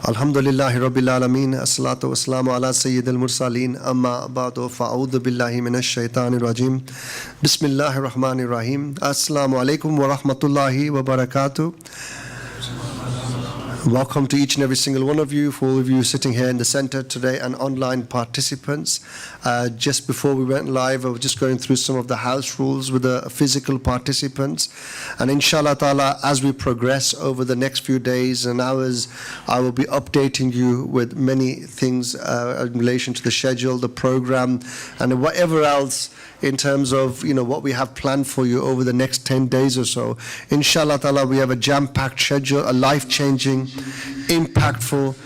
Alhamdulillahi Rabbil Alameen. As-salatu was-salamu ala Sayyidil Mursaleen. Amma ba'du fa'udhu billahi minash shaitanir rajim. Bismillahir Rahmanir Rahim. Assalamu alaikum wa rahmatullahi wa barakatuh. Welcome to each and every single one of you, for all of you sitting here in the center today and online participants. Just before we went live, I was just going through some of the house rules with the physical participants. And inshallah ta'ala, as we progress over the next few days and hours, I will be updating you with many things in relation to the schedule, the program, and whatever else in terms of what we have planned for you over the next 10 days or so. Inshallah ta'ala, we have a jam-packed schedule, a life-changing, impactful.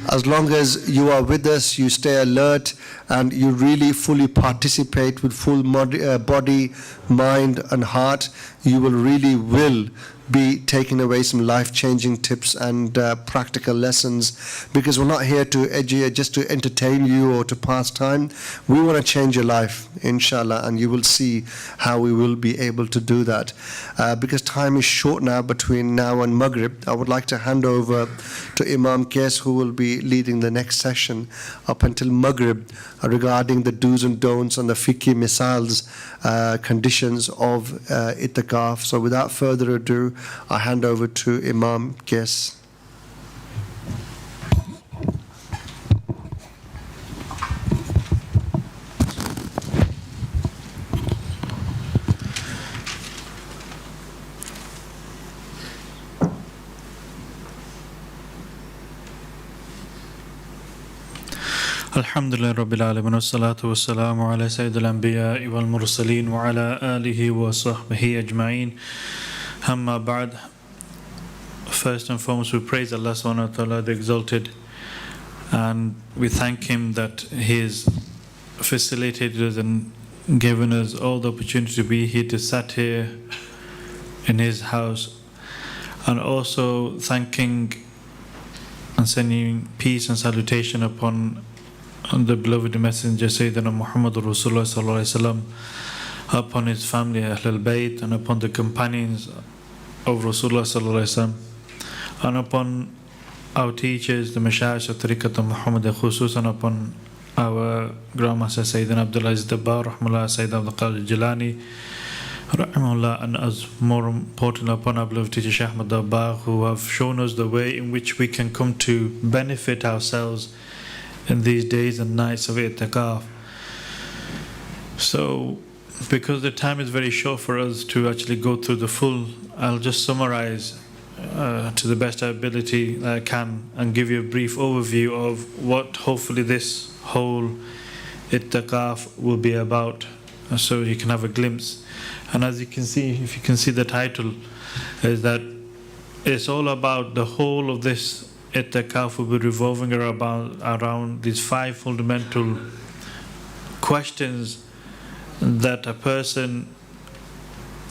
As long as you are with us, you stay alert, and you really fully participate with full body, mind and heart, you will be taking away some life-changing tips and practical lessons, because we're not here to just to entertain you or to pass time. We want to change your life, inshallah, and you will see how we will be able to do that. Because time is short now between now and Maghrib, I would like to hand over to Imam Qais, who will be leading the next session up until Maghrib regarding the do's and don'ts and the fiqhi misals, conditions of Itikaf. So without further ado, I hand over to Imam Qais. Alhamdulillah Rabbil Alamin, wassalatu wassalamu ala Sayyidil Anbiya wal Mursaleen wa ala alihi wa sahbihi ajma'een. Amma ba'd. First and foremost, we praise Allah subhanahu wa ta'ala, the Exalted, and we thank Him that He has facilitated us and given us all the opportunity to be here, to sit here in His house, and also thanking and sending peace and salutation upon the beloved Messenger Sayyidina Muhammad Rasulullah sallallahu alaihi wasallam, upon his family Ahlul Bayt, and upon the companions of Rasulullah sallallahu alaihi wasallam, and upon our teachers, the Mashayikh of Tareeqah Muhammadiyah, khususan upon our Grandmaster Sayyidina Abdullah Dabbagh rahimahullah, Sayyid Abdul Qadir Jilani rahimahullah, and as more important upon our beloved teacher Shaykh Ahmad Dabbagh, who have shown us the way in which we can come to benefit ourselves in these days and nights of Itikaf. So, because the time is very short for us to actually go through the full, I'll just summarize to the best ability that I can and give you a brief overview of what hopefully this whole Itikaf will be about, so you can have a glimpse. And as you can see, if you can see the title, is that it's all about the whole of this Itikaf will be revolving around these five fundamental questions that a person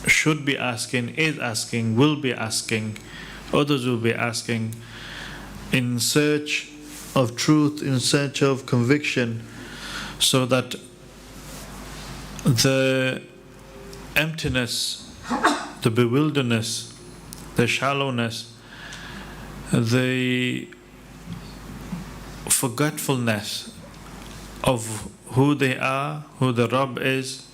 should be asking, is asking, will be asking, others will be asking, in search of truth, in search of conviction, so that the emptiness, the bewilderness, the shallowness, the forgetfulness of who they are, who the Rabb is,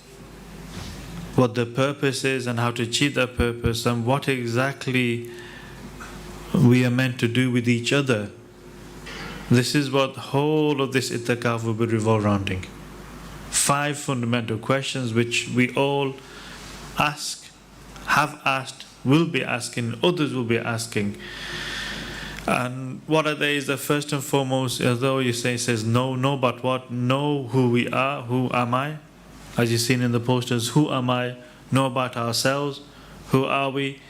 what their purpose is, and how to achieve that purpose, and what exactly we are meant to do with each other. This is what the whole of this Itikaf will be revolving. Five fundamental questions which we all ask, have asked, will be asking, others will be asking. And what are they? Is the first and foremost, as though you say, says know but what? Know who we are, who am I? As you've seen in the posters, who am I? Know about ourselves, who are we?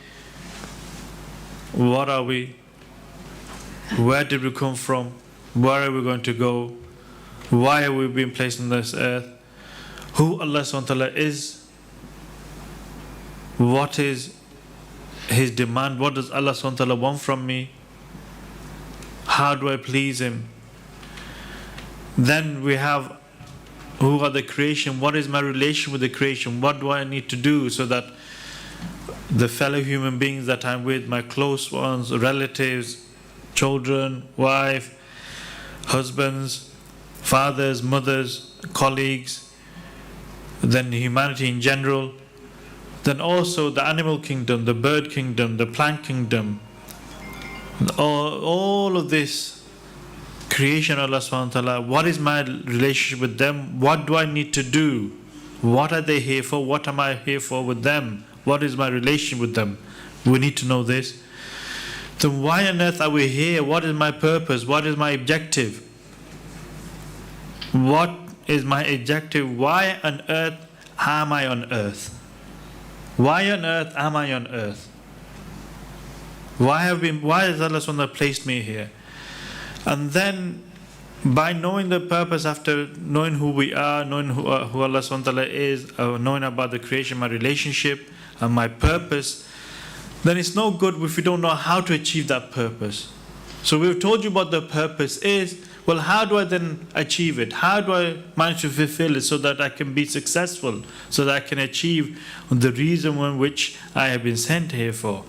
What are we? Where did we come from? Where are we going to go? Why have we been placed on this earth? Who Allah subhanahu wa ta'ala is? What is His demand? What does Allah subhanahu wa ta'ala want from me? How do I please Him? Then we have who are the creation, what is my relation with the creation, what do I need to do so that the fellow human beings that I'm with, my close ones, relatives, children, wife, husbands, fathers, mothers, colleagues, then humanity in general, then also the animal kingdom, the bird kingdom, the plant kingdom, all of this creation of Allah subhanahu wa ta'ala. What is my relationship with them? What do I need to do? What are they here for? What am I here for with them? What is my relation with them? We need to know this. Then why on earth are we here? What is my purpose? What is my objective? What is my objective? Why on earth am I on earth? Why on earth am I on earth? Why has Allah subhanahu wa ta'ala placed me here? And then by knowing the purpose, after knowing who we are, knowing who Allah subhanahu wa ta'ala is, knowing about the creation, my relationship and my purpose, then it's no good if we don't know how to achieve that purpose. So we've told you what the purpose is. Well, how do I then achieve it? How do I manage to fulfill it so that I can be successful, so that I can achieve the reason for which I have been sent here for?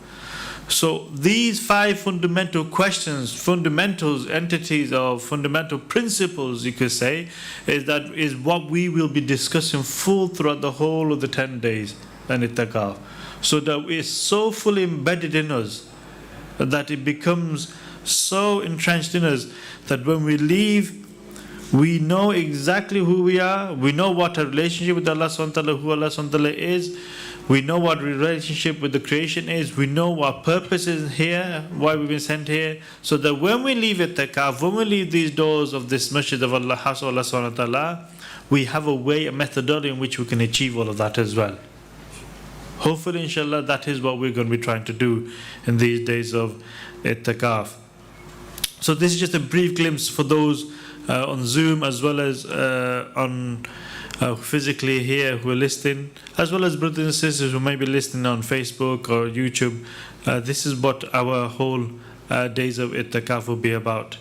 So these 5 fundamental questions, fundamentals, entities, or fundamental principles, you could say, is what we will be discussing full throughout the whole of the 10 days and Itikaf. So that it's so fully embedded in us that it becomes so entrenched in us that when we leave, we know exactly who we are. We know what our relationship with Allah subhanahu wa ta'ala, who Allah subhanahu wa ta'ala is. We know what relationship with the creation is. We know what purpose is here, why we've been sent here. So that when we leave Itikaf, when we leave these doors of this masjid of Allah, house of Allah subhanahu wa ta'ala, we have a way, a methodology in which we can achieve all of that as well. Hopefully, inshallah, that is what we're going to be trying to do in these days of Itikaf. So this is just a brief glimpse for those on Zoom as well as on physically here who are listening, as well as brothers and sisters who may be listening on Facebook or YouTube. This is what our whole days of Itikaf will be about.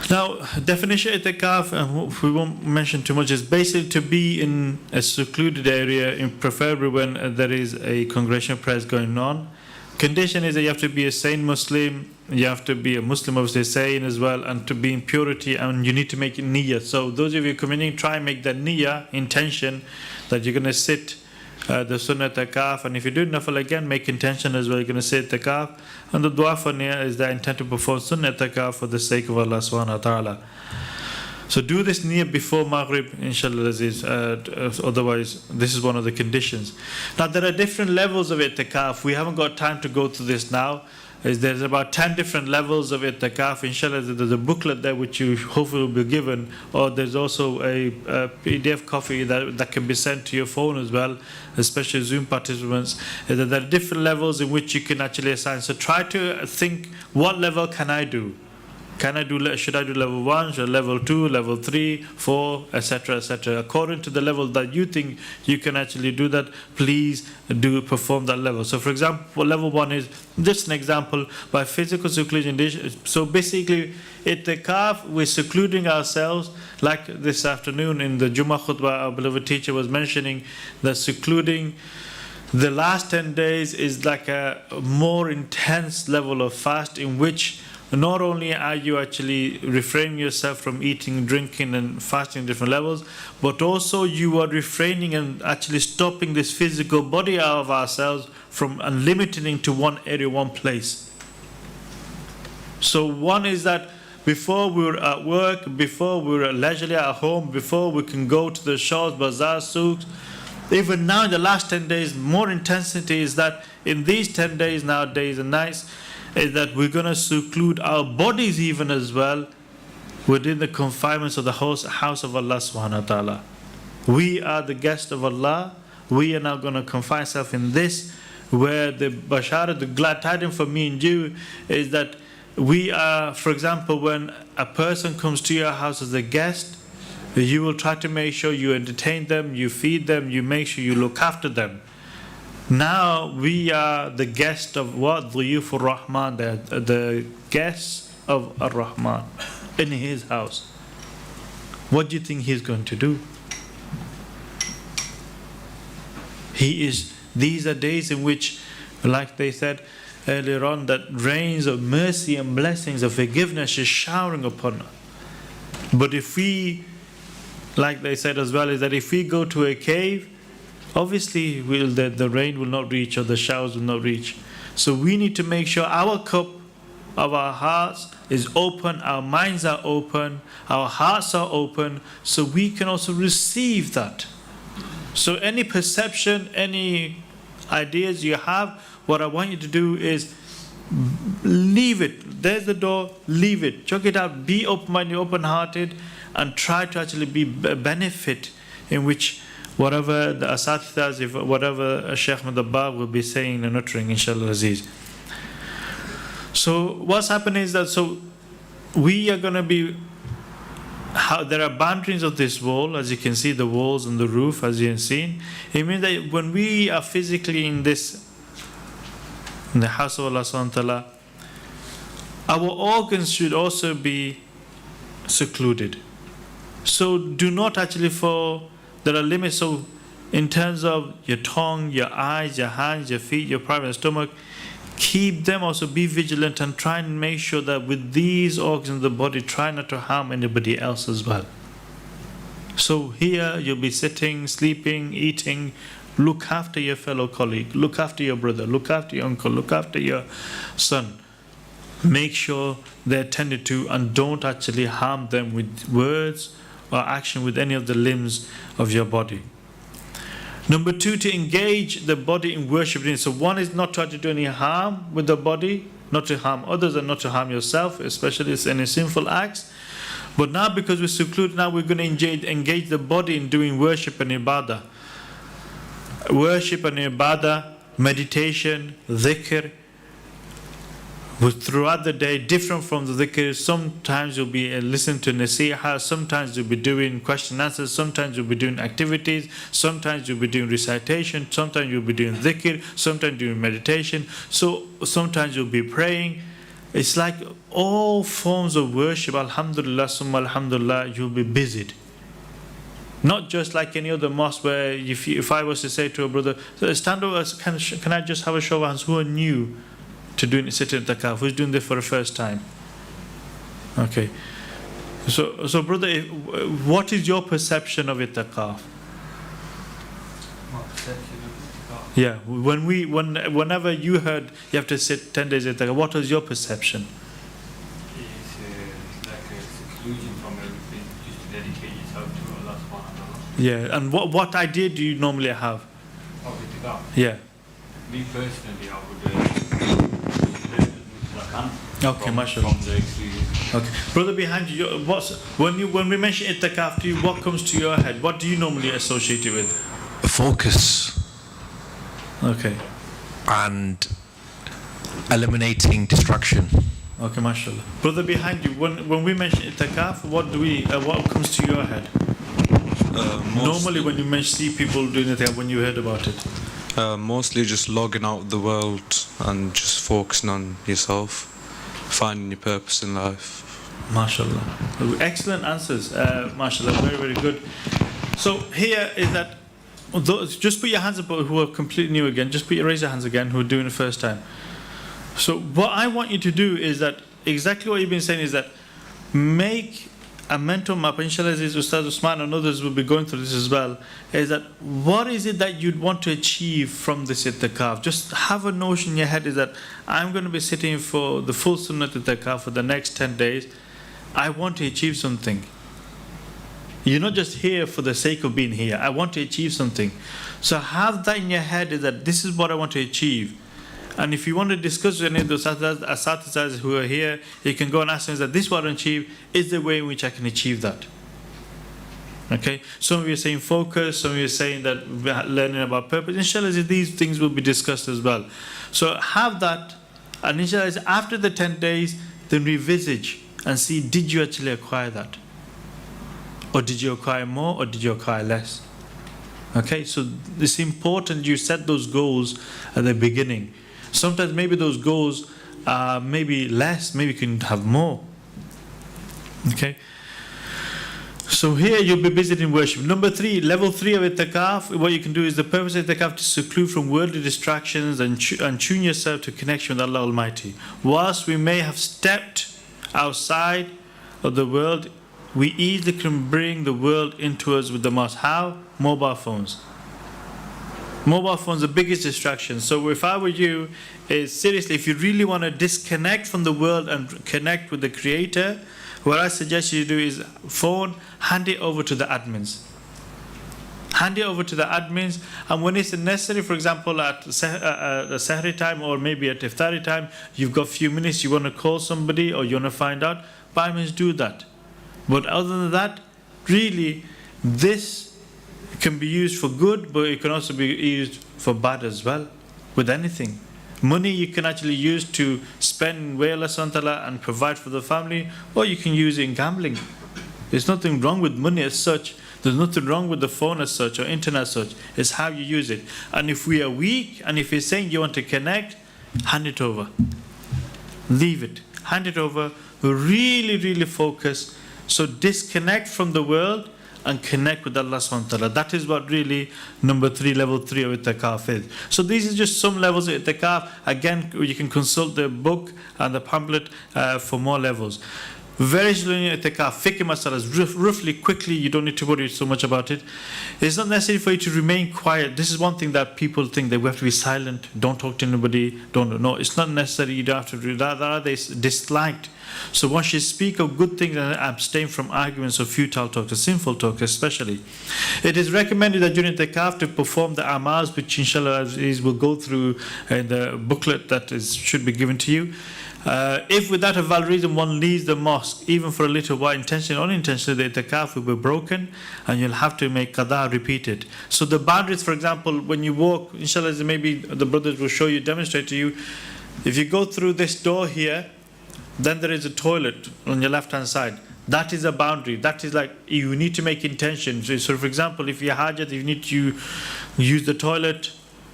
Now, definition of Itikaf, we won't mention too much, is basically to be in a secluded area, preferably when there is a congregational prayers going on. Condition is that you have to be a sane Muslim, you have to be a Muslim, obviously sane as well, and to be in purity, and you need to make niyyah. So those of you coming in, try and make that niyyah, intention, that you're going to sit the sunnah Itikaf, and if you do nafil again, make intention as well, you're going to say Itikaf, and the dua for niyyah is the intent to perform sunnah Itikaf for the sake of Allah subhanahu wa ta'ala. So do this niyyah before Maghrib, inshallah, otherwise this is one of the conditions. Now there are different levels of Itikaf. We haven't got time to go through this now. There's about 10 different levels of Itikaf. Inshallah, there's a booklet there which you hopefully will be given, or there's also a PDF copy that can be sent to your phone as well, especially Zoom participants. There are different levels in which you can actually assign. So try to think, what level can I do? Should I do level 1, should I level 2, level 3, 4, etc., etc. According to the level that you think you can actually do that, please do perform that level. So for example, level 1 is just an example, by physical seclusion. So basically, Itikaf, we're secluding ourselves, like this afternoon in the Jummah khutbah, our beloved teacher was mentioning that secluding the last 10 days is like a more intense level of fast, in which not only are you actually refraining yourself from eating, drinking and fasting at different levels, but also you are refraining and actually stopping this physical body out of ourselves from limiting to one area, one place. So one is that before we were at work, before we were leisurely at home, before we can go to the shops, bazaars, souks, even now in the last 10 days, more intensity is that in these 10 days now, days and nights, is that we're going to seclude our bodies even as well within the confinements of the house of Allah subhanahu wa ta'ala. We are the guest of Allah. We are now going to confine ourselves in this, where the basharat, the glad tidings for me and you, is that we are, for example, when a person comes to your house as a guest, you will try to make sure you entertain them, you feed them, you make sure you look after them. Now we are the guest of what? Dhuyufur Rahman, the guests of Ar-Rahman in his house. What do you think he's going to do? These are days in which, like they said, earlier on, that rains of mercy and blessings of forgiveness is showering upon us. But if we, like they said as well, is that if we go to a cave, obviously the rain will not reach, or the showers will not reach. So we need to make sure our cup of our hearts is open, our minds are open, our hearts are open, so we can also receive that. So any perception, any ideas you have, what I want you to do is leave it. There's the door, leave it. Chuck it out, be open-minded, open-hearted, and try to actually be benefit in which whatever the asatidhas, whatever Shaykh Dabbagh will be saying and uttering, inshallah Aziz. So what's happening is that, so we are going to be, there are boundaries of this wall, as you can see, the walls and the roof, as you have seen. It means that when we are physically in the house of Allah subhanahu wa ta'ala, our organs should also be secluded. So do not actually fall. There are limits. So in terms of your tongue, your eyes, your hands, your feet, your private stomach, keep them, also be vigilant and try and make sure that with these organs of the body, try not to harm anybody else as well. So here you'll be sitting, sleeping, eating. Look after your fellow colleague, look after your brother, look after your uncle, look after your son. Make sure they're tended to, and don't actually harm them with words or action with any of the limbs of your body. Number two, to engage the body in worship. So one is not to actually do any harm with the body, not to harm others and not to harm yourself, especially in any sinful acts. But now, because we're secluded, now we're going to engage the body in doing worship and ibadah. Worship and ibadah, meditation, dhikr, throughout the day, different from the dhikr. Sometimes you'll be listening to nasihah, sometimes you'll be doing question and answers, sometimes you'll be doing activities, sometimes you'll be doing recitation, sometimes you'll be doing dhikr, sometimes doing meditation, so sometimes you'll be praying. It's like all forms of worship, alhamdulillah, summa alhamdulillah, you'll be busied. Not just like any other mosque where if I was to say to a brother, stand over, can I just have a show of hands who are new to doing sitting itikaf, who's doing this for the first time? Okay. So brother, what is your perception of itikaf? My perception of itikaf? Yeah, whenever you heard you have to sit 10 days itikaf, what was your perception? It's like a seclusion from everything, just to dedicate yourself to Allah subhanahu wa ta'ala. Yeah, and what idea do you normally have? Of itikaf? Yeah. Me personally, I would learn as much as I can. Okay, mashallah. From the experience. Okay, brother behind you, when we mention itikaf to you, what comes to your head? What do you normally associate it with? Focus Okay. and eliminating distraction. Okay, mashallah. Brother behind you, when we mention itikaf, what comes to your head? Normally when you see people doing itikaf, when you heard about it. Mostly just logging out the world and just focusing on yourself, finding your purpose in life. MashaAllah. Excellent answers, MashaAllah, very, very good. So here is that, just put your hands up who are completely new again, raise your hands again who are doing it the first time. So what I want you to do is that, exactly what you've been saying is that, make a mental map, inshallah, as Ustaz Usman and others will be going through this as well, is that what is it that you'd want to achieve from this itikaf? Just have a notion in your head is that I'm going to be sitting for the full sunnah itikaf for the next 10 days. I want to achieve something. You're not just here for the sake of being here. I want to achieve something. So have that in your head is that this is what I want to achieve. And if you want to discuss with any of those asatidhas who are here, you can go and ask them, is that this what I achieve? Is there a way in which I can achieve that? Okay? Some of you are saying focus, some of you are saying that we're learning about purpose. Inshallah, these things will be discussed as well. So have that, and inshallah, after the 10 days, then revisage and see, did you actually acquire that? Or did you acquire more, or did you acquire less? Okay, so it's important you set those goals at the beginning. Sometimes maybe those goals are maybe less, maybe you can have more. Okay? So here you'll be busy in worship. Number 3, level 3 of itikaf, what you can do is the purpose of itikaf to seclude from worldly distractions and tune yourself to connection with Allah Almighty. Whilst we may have stepped outside of the world, we easily can bring the world into us with the most. How? Mobile phones. Mobile phones are the biggest distraction. So if I were you, is seriously, if you really want to disconnect from the world and connect with the Creator, what I suggest you do is phone, hand it over to the admins. Hand it over to the admins, and when it's necessary, for example, at Sahri time or maybe at Iftari time, you've got a few minutes, you want to call somebody or you want to find out, by all means do that. But other than that, really, this can be used for good, but it can also be used for bad as well, with anything. Money you can actually use to spend in way Allah subhanahu wa ta'ala and provide for the family, or you can use it in gambling. There's nothing wrong with money as such. There's nothing wrong with the phone as such or internet as such. It's how you use it. And if we are weak, and if you're saying you want to connect, hand it over. Leave it. Hand it over. Really, really focus. So disconnect from the world and connect with Allah subhanahu wa ta'ala. That is what really number 3, level 3 of itikaf is. So these are just some levels of itikaf. Again, you can consult the book and the pamphlet for more levels. Very slowly itikaf, fiqh masalas, roughly, quickly, you don't need to worry so much about it. It's not necessary for you to remain quiet. This is one thing that people think, that we have to be silent, don't talk to anybody, no, it's not necessary, you don't have to do that. That are they disliked. So once you speak of good things and abstain from arguments or futile talk, or sinful talk especially. It is recommended that during itikaf to perform the amals, which inshallah we'll go through in the booklet that should be given to you. If without a valid reason one leaves the mosque, even for a little while, intentionally or unintentionally, the itikaf will be broken and you'll have to make qada, repeat it. So the boundaries, for example, when you walk, inshallah, maybe the brothers will show you, demonstrate to you. If you go through this door here, then there is a toilet on your left hand side. That is a boundary. That is like, you need to make intention. So for example, if you're hajat, you need to use the toilet,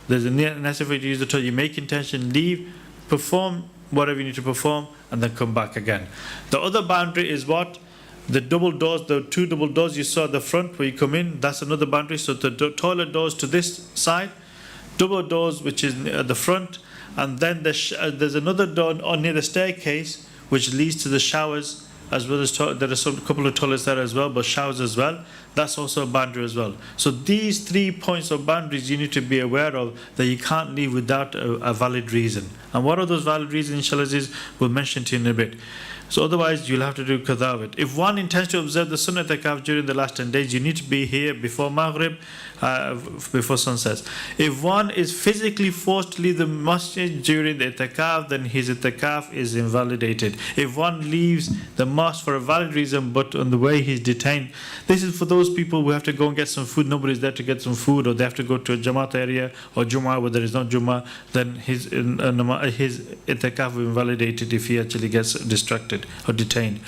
there's a necessity to use the toilet, you make intention, leave, perform whatever you need to perform, and then come back again. The other boundary is what? The double doors, the 2 double doors you saw at the front where you come in, that's another boundary. So the toilet doors to this side, double doors which is at the front, and then there's another door near the staircase which leads to the showers, as well as there are a couple of toilets there as well, but showers as well. That's also a boundary as well. So these 3 points of boundaries you need to be aware of, that you can't leave without a valid reason. And what are those valid reasons, inshallah, we'll mention to you in a bit. So otherwise you'll have to do qadha of it. If one intends to observe the sunnah itikaf during the last 10 days, you need to be here before Maghrib, before sunset. If one is physically forced to leave the masjid during the itikaf, then his itikaf is invalidated. If one leaves the mosque for a valid reason, but on the way he's detained, this is for those people who have to go and get some food, nobody's there to get some food, or they have to go to a Jamaat area or Jummah where there is no Jummah, then his itikaf will be invalidated if he actually gets distracted or detained.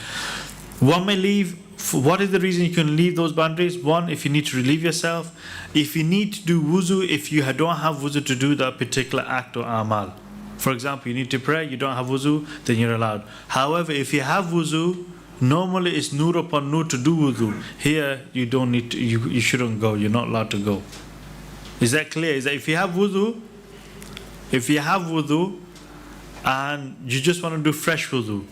One may leave. What is the reason you can leave those boundaries? One, if you need to relieve yourself. If you need to do wuzu, if you don't have wuzu to do that particular act or amal. For example, you need to pray, you don't have wuzu, then you're allowed. However, if you have wuzu, normally it's nur upon nur to do wuzu. Here, you don't need to, you shouldn't go, you're not allowed to go. Is that clear? Is that if you have wuzu and you just want to do fresh wuzu,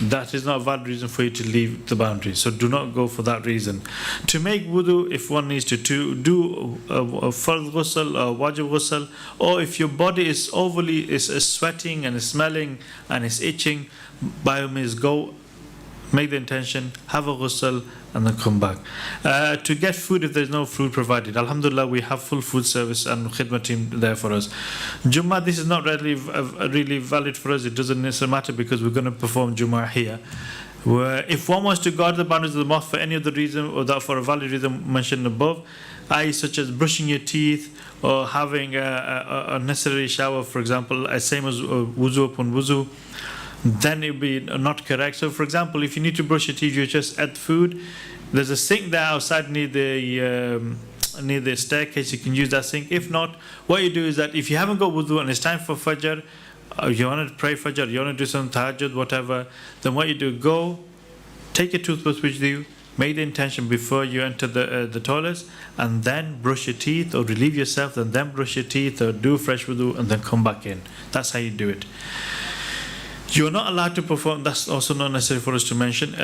that is not a valid reason for you to leave the boundary. So do not go for that reason. To make wudu, if one needs to do a fard ghusl or wajib ghusl, or if your body is overly sweating and is smelling and is itching, by all means go, make the intention, have a ghusl, and then come back. To get food if there's no food provided. Alhamdulillah, we have full food service and khidmat team there for us. Jummah, this is not really valid for us. It doesn't necessarily matter because we're going to perform Jummah here. If one wants to guard the boundaries of the mosque for any other reason, or that for a valid reason mentioned above, i.e. such as brushing your teeth or having a necessary shower, for example, same as wuzu upon wuzu, then it will be not correct. So for example, if you need to brush your teeth, you just add food. There's a sink there outside near the staircase, you can use that sink. If not, what you do is that if you haven't got wudu and it's time for fajr, you want to pray fajr, you want to do some tahajjud, whatever, then what you do, go, take your toothbrush with you, make the intention before you enter the toilets, and then brush your teeth or relieve yourself, and then brush your teeth or do fresh wudu and then come back in. That's how you do it. You're not allowed to perform, that's also not necessary for us to mention.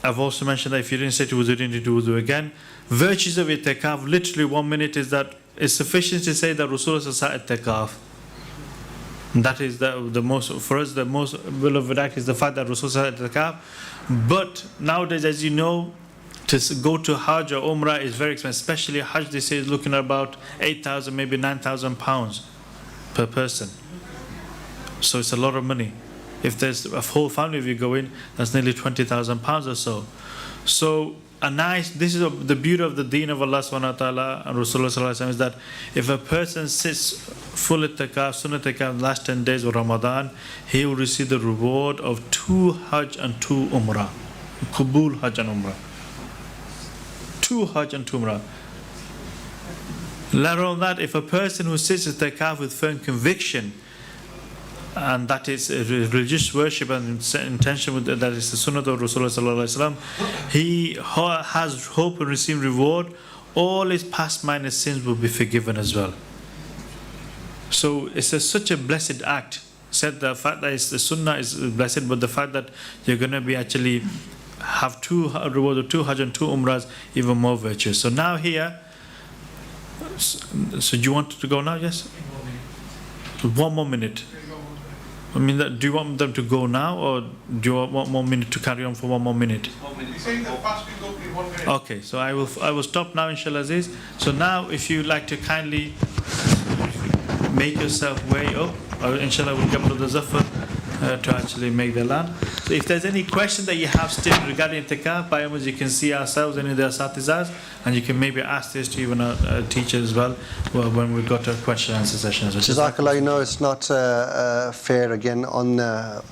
I've also mentioned that if you didn't say to wudu, you didn't need to wudu again. Virtues of itikaf, literally 1 minute, is that it's sufficient to say that Rasulullah sat itikaf. That is the most, for us, the most beloved act is the fact that Rasulullah sat itikaf. But nowadays, as you know, to go to Hajj or Umrah is very expensive. Especially Hajj, they say, is looking at about 8,000, maybe 9,000 pounds per person. So it's a lot of money. If there's a whole family of you going, that's nearly 20,000 pounds or so. So this is the beauty of the deen of Allah subhanahu wa ta'ala and Rasulullah sallallahu alaihi wasallam, is that if a person sits full itikaf, sunnah itikaf, last 10 days of Ramadan, he will receive the reward of 2 Hajj and 2 Umrah. Qabul Hajj and Umrah. 2 Hajj and 2 Umrah. Let alone that, if a person who sits itikaf with firm conviction, and that is religious worship and intention with that is the sunnah of Rasulullah sallallahu alaihi wasallam, he has hope and receive reward. All his past minor sins will be forgiven as well. So it's such a blessed act. Said the fact that the sunnah is blessed, but the fact that you're going to be actually have 2 rewards of 2 Hajj and 2 Umrahs, even more virtuous. So now here, so do you want to go now? Yes. 1 more minute. I mean, do you want them to go now, or do you want 1 more minute to carry on for 1 more minute? He's saying that fasting will be 1 minute. Okay, so I will stop now, inshallah Aziz. So now, if you like to kindly make yourself way up, or inshallah we'll get Brother Zafar to actually make the land. So if there's any question that you have still regarding itikaf, by all means you can see ourselves, any of the asatizahs, and you can maybe ask this to even our teacher as well, when we've got a question and answer session as well. Jazakallah, you know, it's not fair again on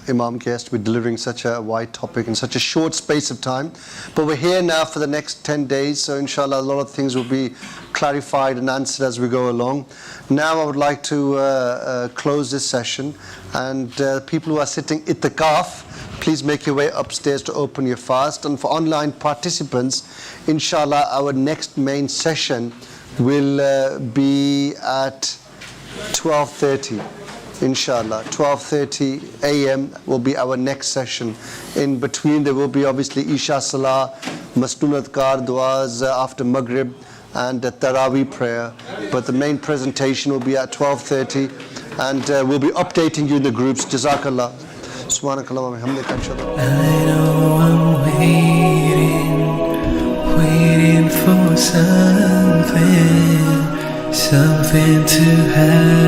Imam Qais to be delivering such a wide topic in such a short space of time. But we're here now for the next 10 days, so inshallah a lot of things will be clarified and answered as we go along. Now I would like to close this session, and people who are sitting itikaf, please make your way upstairs to open your fast. And for online participants, inshallah our next main session will be at 12:30. Inshallah, 12:30 a.m. will be our next session. In between there will be obviously Isha Salah, Masnoon Adhkar, du'as after Maghrib, and Taraweeh prayer. But the main presentation will be at 12:30, and we'll be updating you in the groups. Jazakallah. Subhanakallah wa bihamdika. I know I'm waiting for something to happen.